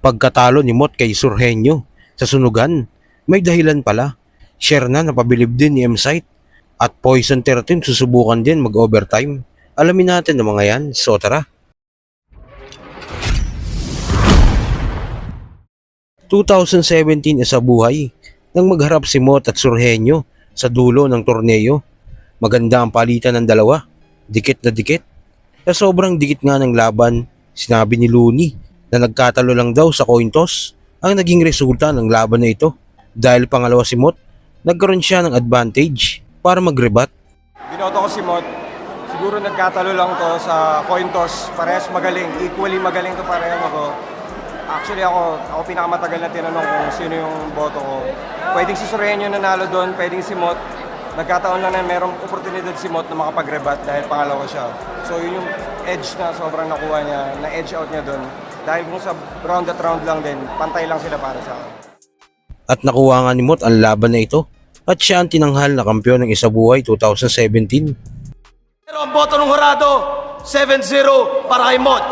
Pagkatalo ni Mot kay Surhenyo sa sunugan, may dahilan pala. Share na napabilib din ni M-Site at Poison 13 susubukan din mag-overtime. Alamin natin ang mga yan, so tara. 2017 sa buhay nang magharap si Mot at Surhenyo sa dulo ng torneo. Maganda ang palitan ng dalawa, dikit na dikit. Sa sobrang dikit nga ng laban, sinabi ni Looney na nagkatalo lang daw sa coin toss ang naging resulta ng laban na ito. Dahil pangalawa si Mot, nagkaroon siya ng advantage para mag-rebat. Binoto ko si Mot. Siguro nagkatalo lang to sa coin toss. Parehas magaling. Equally magaling to pareho ako. Actually ako pinakamatagal na tinanong kung sino yung boto ko. Pwedeng si Surhenyo nanalo doon, pwedeng si Mot. Nagkataon lang na merong oportunidad si Mot na makapag-rebat dahil pangalawa siya. So yun yung edge na sobrang nakuha niya, na-edge out niya doon. Dahil kung sa round at round lang din, pantay lang sila para sa akin. At nakuha nga ni Mot ang laban na ito at siya ang tinanghal na kampiyon ng Isabuhay 2017. Pero ang boto ng Horado, 7-0 para kay Mot.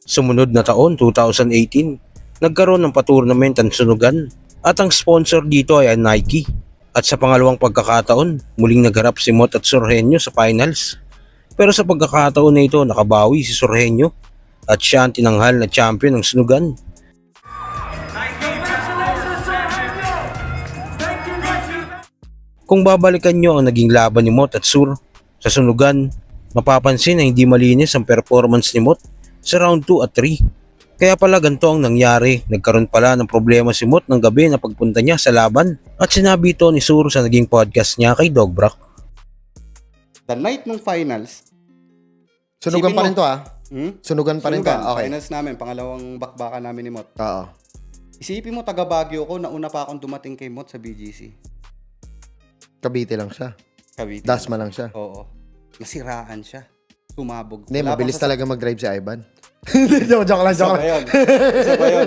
Sumunod na taon, 2018, nagkaroon ng pa-tournament ang sunugan at ang sponsor dito ay ang Nike. At sa pangalawang pagkakataon, muling nagharap si Mot at Surhenyo sa finals. Pero sa pagkakataon na ito, nakabawi si Surhenyo at siya ang tinanghal na champion ng sunugan. Kung babalikan nyo ang naging laban ni Mot at Sur sa sunugan, mapapansin na hindi malinis ang performance ni Mot sa round 2 at 3. Kaya pala ganito ang nangyari, nagkaroon pala ng problema si Mot ng gabi na pagpunta niya sa laban at sinabi ito ni Sur sa naging podcast niya kay Dogbrak. The night ng finals, Sunugan pa rin to Sunugan pa rin to. Sunugan, Okay. finals namin, pangalawang bakbakan namin ni Mot. Oo. Isipin mo, taga Baguio ko, nauna pa akong dumating kay Mot sa BGC. Cavite lang siya. Cavite. Dasma lang siya. Oo. Nasiraan siya. Sumabog. Hindi, Wala mabilis pang talaga mag-drive si Ivan. joke lang. Isa ba yun? Isa ba yun?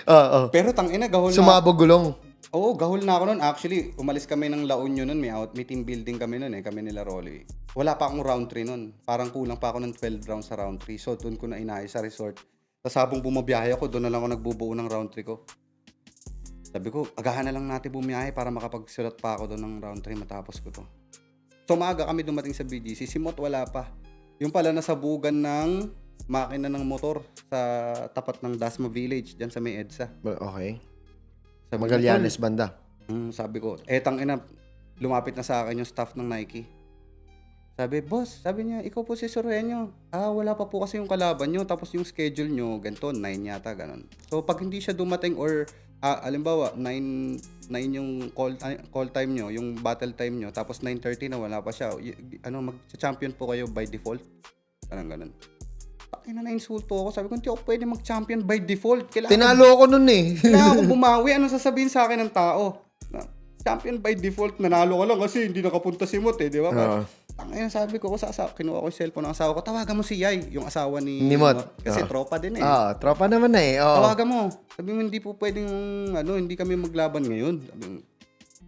Oo. Pero tangina, gahol na. Sumabog gulong. Oo, gahol na ako nun. Actually, umalis kami ng La Union nun. May team building kami nun Kami nila Rolly. Wala pa akong round 3 nun. Parang kulang pa ako ng 12 rounds sa round 3. So, doon ko na inayos sa resort. Tapos habang bumabiyahe ako, doon na lang ako nagbubuo ng round 3 ko. Sabi ko, agahan na lang natin bumiyahe para makapagsulat pa ako doon ng round 3 matapos ko to. So, maaga kami dumating sa BGC. Si Mot wala pa. Yung pala nasabugan ng makina ng motor sa tapat ng Dasma Village, dyan sa may EDSA. Okay. Sabi ko, Magallanes banda. sabi ko, tangina, lumapit na sa akin yung staff ng Nike. Sabi, boss, sabi niya, ikaw po si Surhenyo. Wala pa po kasi yung kalaban nyo, tapos yung schedule nyo, ganito, 9 yata, ganun. So, pag hindi siya dumating or, alimbawa, 9 yung call time nyo, yung battle time nyo, tapos 9:30 na wala pa siya, mag-champion po kayo by default. Ganun. Pakina na insulto ako. Sabi ko, hindi ako pwede mag-champion by default. Tinalo ako nun Kailangan ako bumawi. Anong sasabihin sa akin ng tao? Champion by default, nanalo ka lang kasi hindi nakapunta si Mot di ba? Tangina, sabi ko, kinuha ko yung cellphone ng asawa ko, tawagan mo si Yay, yung asawa ni Mot. Kasi tropa din Tropa naman na Tawagan mo. Sabi mo, hindi po pwedeng, hindi kami maglaban ngayon.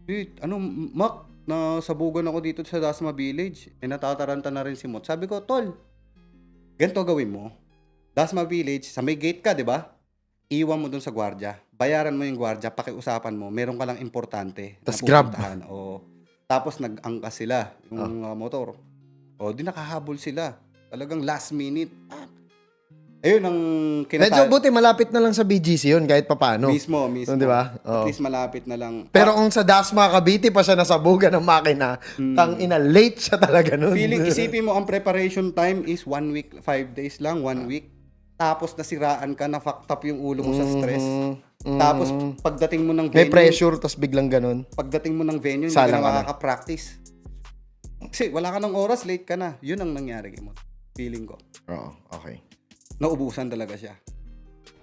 Sabi mo, Mac, nasabugan ako dito sa Dasma Village. Natataranta na rin si Mot. Sabi ko, tol, ganito gawin mo. Dasma Village, sa may gate ka, di ba? Iwan mo dun sa gwardiya. Bayaran mo yung gwardiya, pakiusapan mo. Meron ka lang importante. Tas grab. Tapos nag-angkas sila, yung motor. Di nakahabol sila. Talagang last minute. Ayun ang Medyo buti malapit na lang sa BGC yun kahit papano. Mismo. Di ba? At least malapit na lang. Pero kung sa Dasma Cavite pa siya nasabugan ng makina, tangina, late siya talaga nun. Isipin mo, ang preparation time is 1 week, 5 days lang, 1 week. Tapos nasiraan ka, na-fucked up yung ulo mo sa stress. Tapos pagdating mo ng venue, may pressure, tas biglang ganun. Pagdating mo ng venue, hindi ka na makaka-practice. Kasi wala ka ng oras, late ka na. Yun ang nangyari mo. Feeling ko. Oo, okay. Naubusan talaga siya.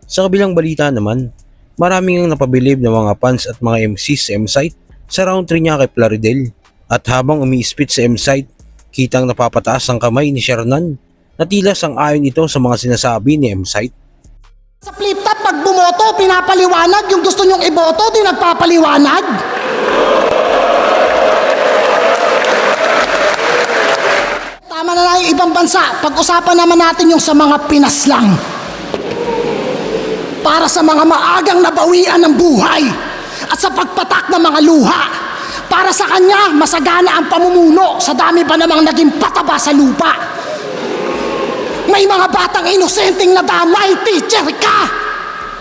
Sa kabilang balita naman, maraming ang napabilib ng mga fans at mga MCs sa M-Site sa round 3 niya kay Plaridel. At habang umiispit sa M-Site, kitang napapataas ang kamay ni Shernan na tila sang-ayon ito sa mga sinasabi ni M-Site. Sa flip top, pag bumoto, pinapaliwanag. Yung gusto nyong iboto, di nagpapaliwanag. Tama na lang yung ibang bansa. Pag-usapan naman natin yung sa mga Pinas lang. para sa mga maagang nabawian ng buhay at sa pagpatak ng mga luha. Para sa kanya, masagana ang pamumuno sa dami pa namang naging pataba sa lupa. May mga batang inosenteng nadamay, teacher ka!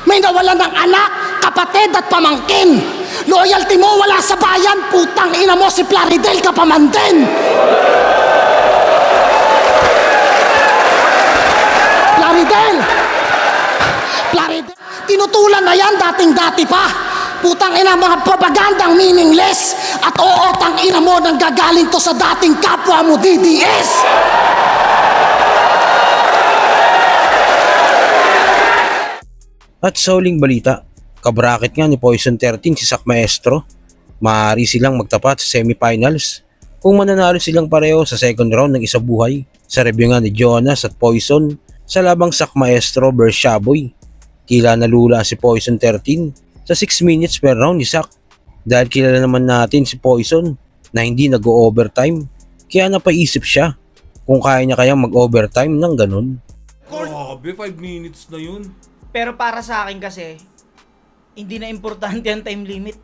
May nawalan ng anak, kapatid at pamangkin. Loyalty mo wala sa bayan, putang ina mo si Plaridel ka pa man din. Plaridel! Tinutulan na yan dating-dati pa. Putang ina mga propagandang meaningless. At oo, tang ina mo nang gagaling to sa dating kapwa mo DDS. At sa huling balita, kabraket nga ni Poison 13 si Sak Maestro. Maaari silang magtapat sa semifinals kung mananalo silang pareho sa second round ng isabuhay. Sa review nga ni Jonas at Poison sa labang Sak Maestro vs Shaboy, tila nalula si Poison 13 sa 6 minutes per round ni Sak dahil kilala naman natin si Poison na hindi nag-overtime, kaya napaisip siya kung kaya niya kayang mag-overtime ng ganun. Grabe, 5 minutes na yun. Pero para sa akin kasi, hindi na importante ang time limit.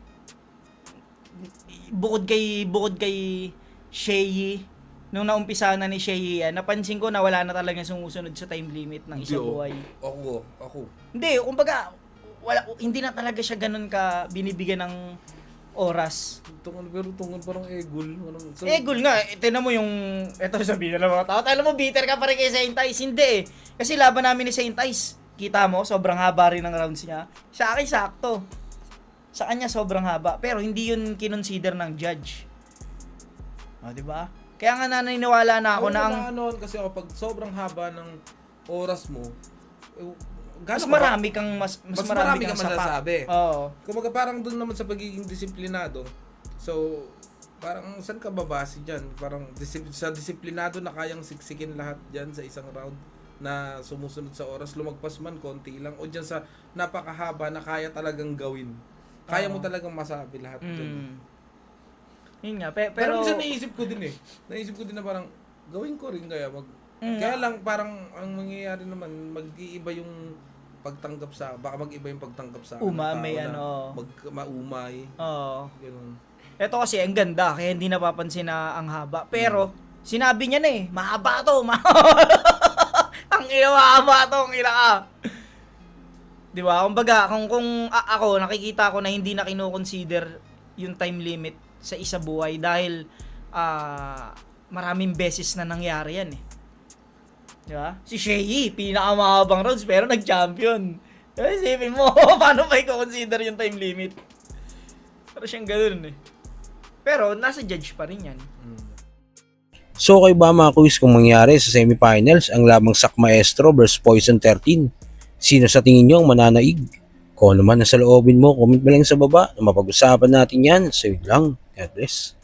Bukod kay Shei, nung naumpisa na ni Shei yan, napansin ko na wala na talaga sumusunod sa time limit ng isang buhay. Ako. Hindi, kumbaga, hindi na talaga siya ganun ka binibigyan ng oras. Tungan parang egol. Egol nga, tinan mo yung, eto sabihin na lang mga tao, alam mo, bitter ka pa rin kay Saint Ice. Hindi eh. Kasi laban namin ni Saint Ice, kita mo, sobrang haba rin ng rounds niya. Sa akin, sakto. Sa kanya, sobrang haba. Pero hindi yun kinonsider ng judge. O, diba? Kaya nga naniniwala na ako na ang... Kasi kapag sobrang haba ng oras mo, mas marami kang marami kang masasabi. Oo. Kumbaga parang doon naman sa pagiging disiplinado. So, parang saan ka babase dyan? Parang sa disiplinado na kayang siksikin lahat dyan sa isang round na sumusunod sa oras, lumagpas man konti lang, o dyan sa napakahaba na kaya talagang gawin. Kaya mo talagang masabi lahat dyan. Yun nga, Pero minsan naisip ko din na parang gawin ko rin kaya kaya lang parang ang mangyayari naman mag-iiba yung pagtanggap sa, baka mag-iba yung pagtanggap sa umay maumay. Oo. Ganun. Ito kasi ang ganda kaya hindi napapansin na ang haba. Pero sinabi niya na eh, mahaba to. Ang ina, mahaba to, ang ina ka. Di ba? Kumbaga, kung ako nakikita ko na hindi na kino-consider yung time limit sa isa buhay dahil maraming beses na nangyari yan eh. Di ba? Si Shei, pinakamahabang rounds pero nag-champion. Diba? Isipin mo, paano ba i-consider yung time limit? Pero siyang ganoon eh. Pero nasa judge pa rin yan. So kayo ba mga quiz kung mangyari sa semifinals ang labang Sak Maestro vs Poison 13? Sino sa tingin nyo ang mananaig? Kung ano man nasa loobin mo, comment mo lang sa baba na mapag-usapan natin yan. So yun lang. God bless.